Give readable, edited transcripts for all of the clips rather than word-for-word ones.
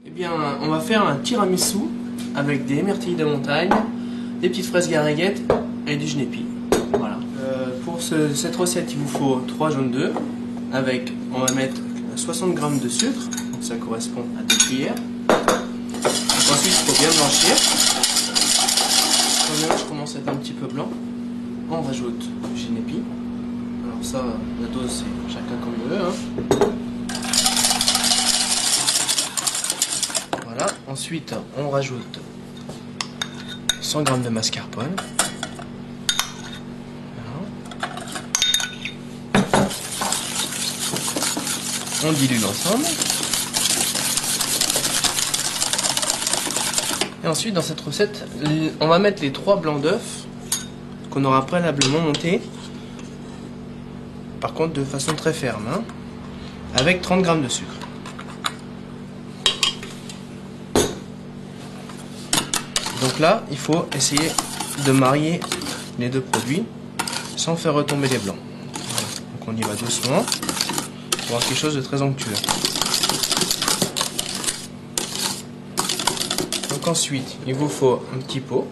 Eh bien, on va faire un tiramisu avec des myrtilles de montagne, des petites fraises gariguettes et du genépi. Voilà. Pour cette recette, il vous faut 3 jaunes d'œufs avec, on va mettre 60 g de sucre, donc ça correspond à 2 cuillères. Donc ensuite, il faut bien blanchir. Quand le mélange commence à être un petit peu blanc, on rajoute du genépi. Alors ça, la dose, c'est chacun comme il veut, hein. Voilà. Ensuite, on rajoute 100 g de mascarpone. Voilà. On dilue l'ensemble. Et ensuite, dans cette recette, on va mettre les 3 blancs d'œufs qu'on aura préalablement montés. Par contre, de façon très ferme, hein, avec 30 g de sucre. Donc là, il faut essayer de marier les deux produits sans faire retomber les blancs. Voilà. Donc on y va doucement pour avoir quelque chose de très onctueux. Donc ensuite, il vous faut un petit pot,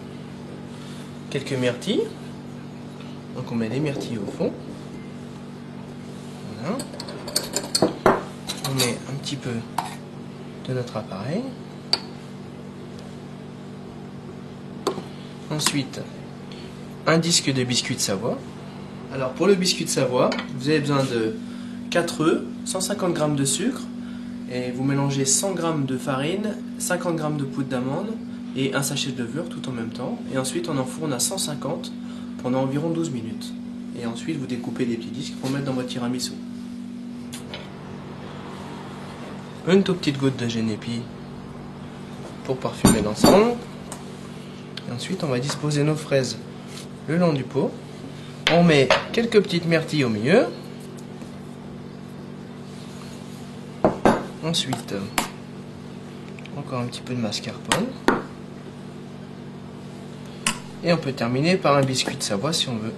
quelques myrtilles. Donc on met les myrtilles au fond. Voilà. On met un petit peu de notre appareil. Ensuite, un disque de biscuit de Savoie. Alors pour le biscuit de Savoie, vous avez besoin de 4 œufs, 150 g de sucre, et vous mélangez 100 g de farine, 50 g de poudre d'amande et un sachet de levure tout en même temps. Et ensuite on enfourne à 150 pendant environ 12 minutes. Et ensuite vous découpez des petits disques pour mettre dans votre tiramisu. Une toute petite goutte de genépi pour parfumer l'ensemble. Et ensuite, on va disposer nos fraises le long du pot. On met quelques petites myrtilles au milieu. Ensuite, encore un petit peu de mascarpone. Et on peut terminer par un biscuit de Savoie si on veut.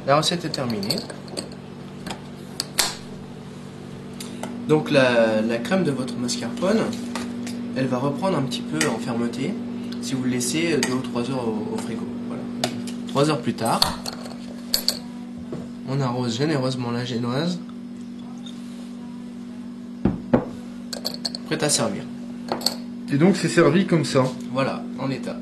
La recette est terminée. Donc la crème de votre mascarpone, elle va reprendre un petit peu en fermeté si vous le laissez 2 ou 3 heures au frigo. Voilà. 3 heures plus tard, on arrose généreusement la génoise. Prête à servir. Et donc c'est servi comme ça. Voilà, en état.